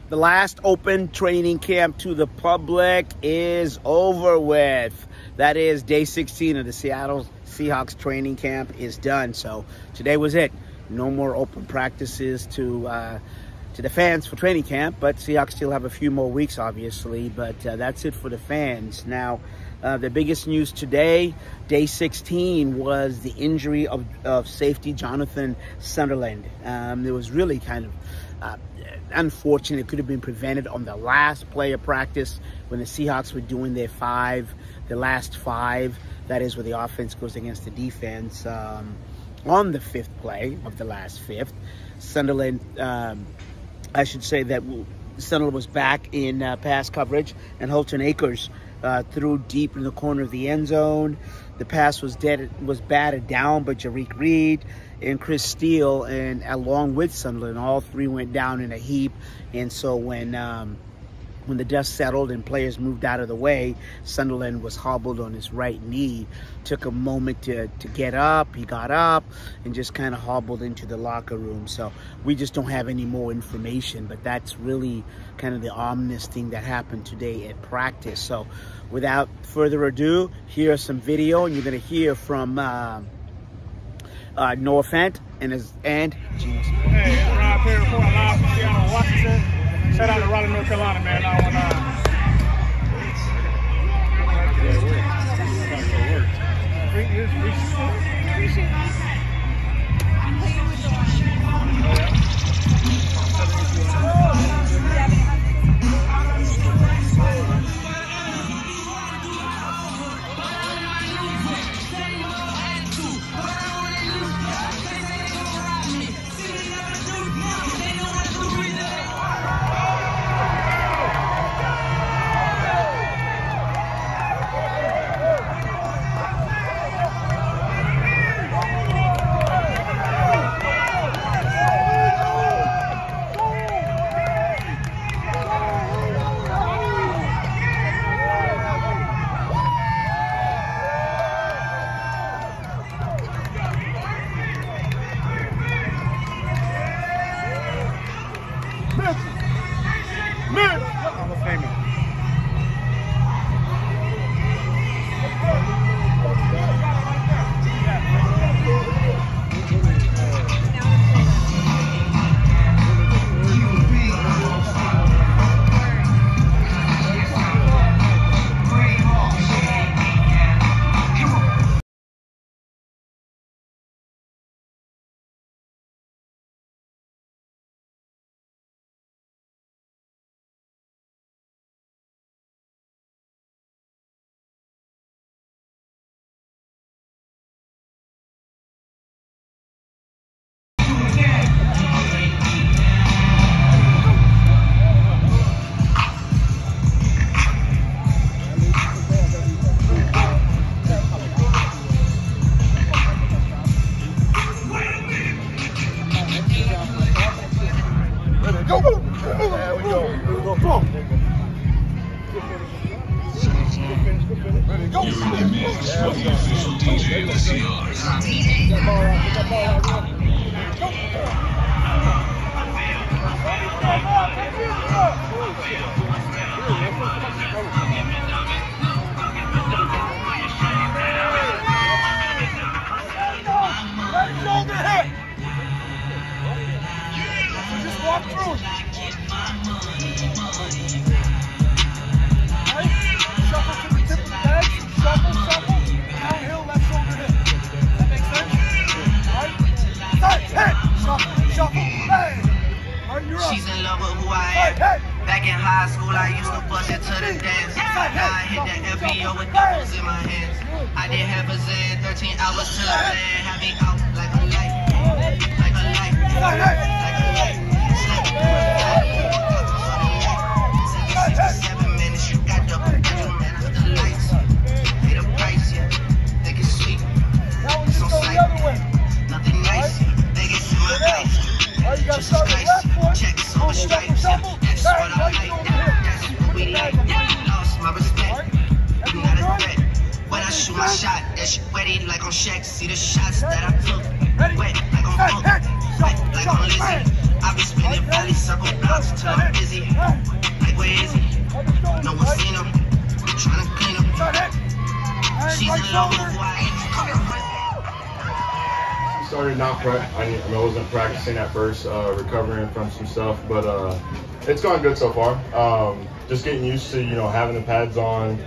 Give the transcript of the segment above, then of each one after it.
The last open training camp to the public is over with. That is day 16 of the Seattle Seahawks training camp is done. So today was it. No more open practices to the fans for training camp, but Seahawks still have a few more weeks, obviously. But that's it for the fans. Now, the biggest news today, day 16, was the injury of safety Jonathan Sunderland. It was really kind of unfortunate. It could have been prevented on the last play of practice when the Seahawks were doing their last five. That is where the offense goes against the defense. On the fifth play of the last fifth, Sunderland, I should say that Sunderland was back in pass coverage, and Holton Akers threw deep in the corner of the end zone. The pass was batted down by Jarick Reed and Chris Steele, and along with Sunderland, all three went down in a heap. And so when the dust settled and players moved out of the way, Sunderland was hobbled on his right knee. Took a moment to get up. He got up and just kind of hobbled into the locker room. So we just don't have any more information, but that's really kind of the ominous thing that happened today at practice. So without further ado, here's some video, and you're going to hear from Noah Fant and Genius. Hey, Rob here reporting live from Seattle, Washington. Shout out to Raleigh, North Carolina, man. She's in love with who I am. Back in high school, I used to bust it to the dance. Now I hit the FBO with doubles in my hands. I did half a Zen, 13 hours till I land. Had me out like a light, like a light, like a light. It's 7 minutes, you got the bedroom man after the lights. Pay the price, yeah. Think it's sweet. It's on sight. Nothing nice. They get to my life. Just a slice. Checks on the stripes. Yeah. That's what I like. That's what we like. Lost my respect. You not a threat. When I shoot my shot, that shit wetty like on Shaq. See the shots that I took. Wet like on Hook. Wet like on Lizzie. I've been spinning valley circle blocks till I'm busy. Like, where is he? No one seen him. Trying to clean him. She's in love with who I am. Started not I wasn't practicing at first, recovering from some stuff, but it's gone good so far. Just getting used to having the pads on,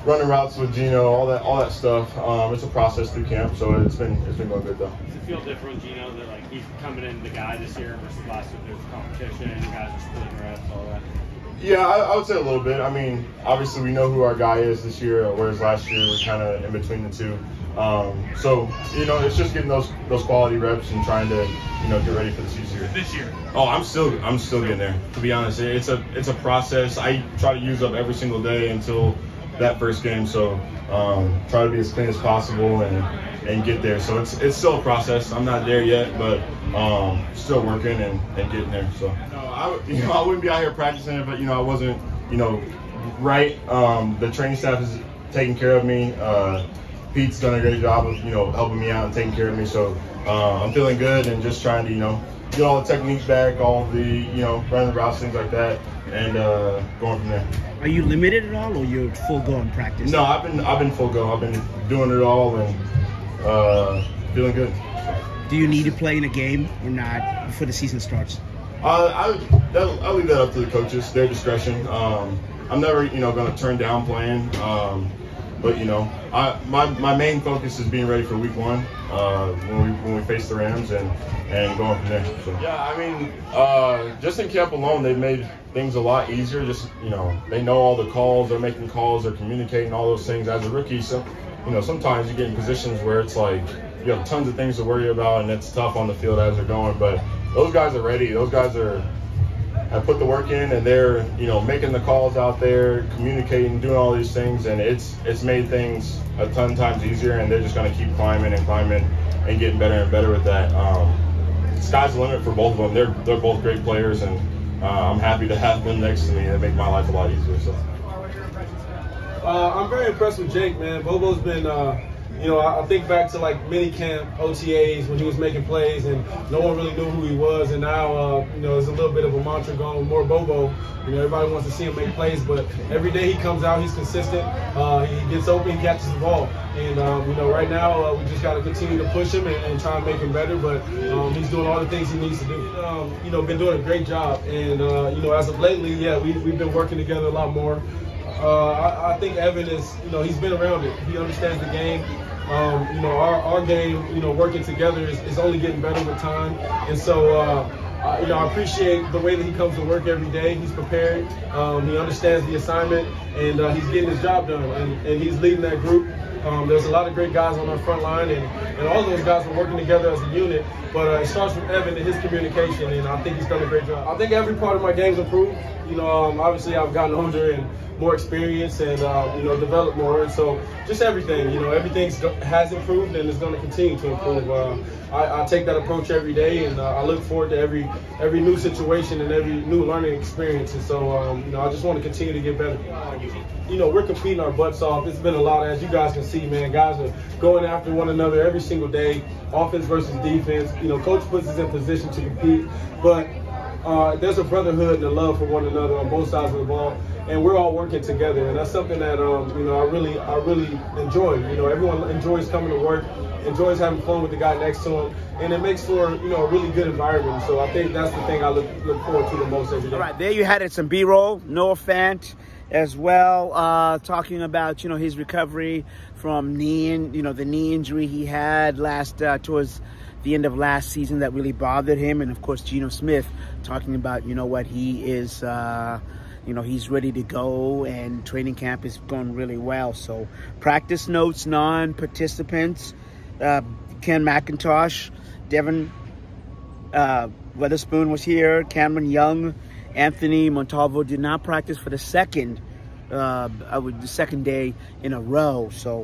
running routes with Gino, all that stuff. It's a process through camp, so it's been going good though. Does it feel different, Gino, that like he's coming in the guy this year versus last year? There's competition, you guys are splitting reps, all that. Yeah, I would say a little bit. I mean, obviously we know who our guy is this year, whereas last year we're kind of in between the two. So it's just getting those quality reps and trying to get ready for the season. This year. Oh, I'm still getting there. To be honest, it's a process. I try to use up every single day until that first game. So try to be as clean as possible and get there. So it's still a process. I'm not there yet, but still working and getting there. So I wouldn't be out here practicing it, but I wasn't right. The training staff is taking care of me. Pete's done a great job of helping me out and taking care of me. So I'm feeling good and just trying to get all the techniques back, all the running the routes, things like that, and going from there. Are you limited at all, or you're full go in practice? No, I've been full go. I've been doing it all and feeling good. Do you need to play in a game or not before the season starts? I'll leave that up to the coaches, their discretion. I'm never going to turn down playing. But my main focus is being ready for week 1 when we face the Rams and going from there. So. Yeah, I mean, just in camp alone, they've made things a lot easier. Just they know all the calls, they're making calls, they're communicating all those things. As a rookie, sometimes you get in positions where it's like you have tons of things to worry about, and it's tough on the field as they're going. But those guys are ready. Those guys have put the work in, and they're making the calls out there, communicating, doing all these things, and it's made things a ton of times easier, and they're just going to keep climbing and getting better and better with that. Sky's the limit for both of them. They're both great players, and I'm happy to have them next to me. They make my life a lot easier. So I'm very impressed with Jake, man. Bobo's been I think back to like mini camp OTAs when he was making plays and no one really knew who he was, and now there's a little bit of a mantra going with more Bobo. Everybody wants to see him make plays, but every day he comes out, he's consistent. He gets open, he catches the ball, and right now we just got to continue to push him and try and make him better. But he's doing all the things he needs to do. Been doing a great job, and as of lately, yeah, we've been working together a lot more. I think Evan is, he's been around it. He understands the game. Our game, working together is only getting better with time. And so, I appreciate the way that he comes to work every day. He's prepared. He understands the assignment, and he's getting his job done. And he's leading that group. There's a lot of great guys on our front line, and all those guys are working together as a unit. But it starts with Evan and his communication, and I think he's done a great job. I think every part of my game's improved. Obviously I've gotten older and more experience and developed more, and so just everything, everything has improved and is going to continue to improve. I take that approach every day, and I look forward to every new situation and every new learning experience, and so I just want to continue to get better. We're competing our butts off. It's been a lot, as you guys can see, man. Guys are going after one another every single day, offense versus defense. Coach puts us in position to compete, but there's a brotherhood and a love for one another on both sides of the ball, and we're all working together, and that's something that I really enjoy. Everyone enjoys coming to work, enjoys having fun with the guy next to him, and it makes for a really good environment. So I think that's the thing I look forward to the most every day. All right, there you had it, some B-roll, Noah Fant as well, talking about his recovery from the knee injury he had towards the end of last season that really bothered him. And of course Geno Smith talking about he is he's ready to go, and training camp is going really well. So practice notes, non-participants, Ken McIntosh, Devin Weatherspoon was here, Cameron Young, Anthony Montalvo did not practice for the second day in a row. So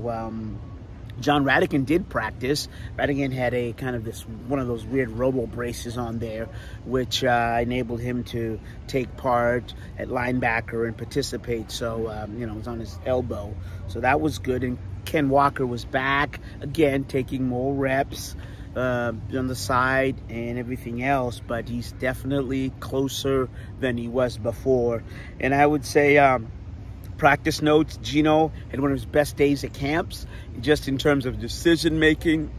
John Radigan did practice. Radigan had a kind of one of those weird robo braces on there, which enabled him to take part at linebacker and participate. So, it was on his elbow. So that was good. And Ken Walker was back again, taking more reps. on the side and everything else, but he's definitely closer than he was before. And I would say practice notes, Gino had one of his best days at camps, just in terms of decision making,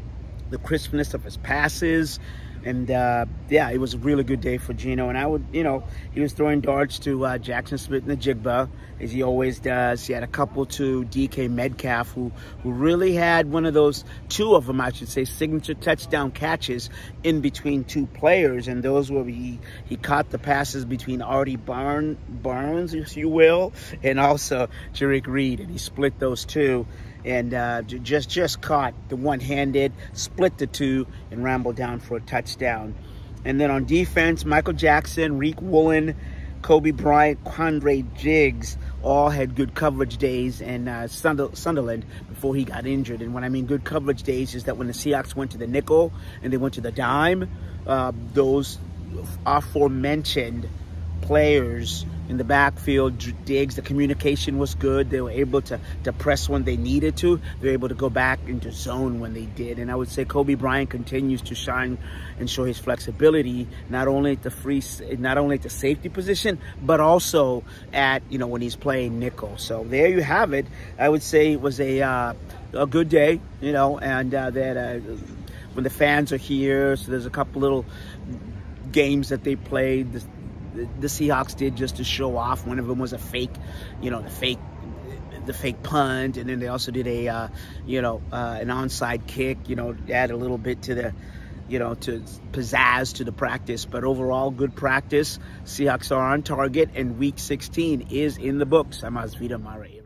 the crispness of his passes. And yeah, it was a really good day for Gino. And I would, you know, he was throwing darts to Jackson Smith and the Jigba, as he always does. He had a couple to DK Metcalf, who really had one of those, two of them, I should say, signature touchdown catches in between two players. And those were, he caught the passes between Artie Barnes, if you will, and also Jerick Reed. And he split those two. And just caught the one-handed, split the two, and rambled down for a touchdown. And then on defense, Michael Jackson, Reek Woolen, Kobe Bryant, Quandre Diggs all had good coverage days, and Sunderland before he got injured. And when I mean good coverage days is that when the Seahawks went to the nickel and they went to the dime, those aforementioned players in the backfield, Diggs, the communication was good. They were able to press when they needed to. They were able to go back into zone when they did. And I would say Kobe Bryant continues to shine and show his flexibility, not only at the safety position, but also at, you know, when he's playing nickel. So there you have it. I would say it was a good day, you know, and that when the fans are here, so there's a couple little games that they played. The Seahawks did just to show off. One of them was a fake, you know, the fake punt, and then they also did a, you know, an onside kick. You know, add a little bit to the, you know, to pizzazz to the practice. But overall, good practice. Seahawks are on target, and Week 16 is in the books. I'm Asvita Mare.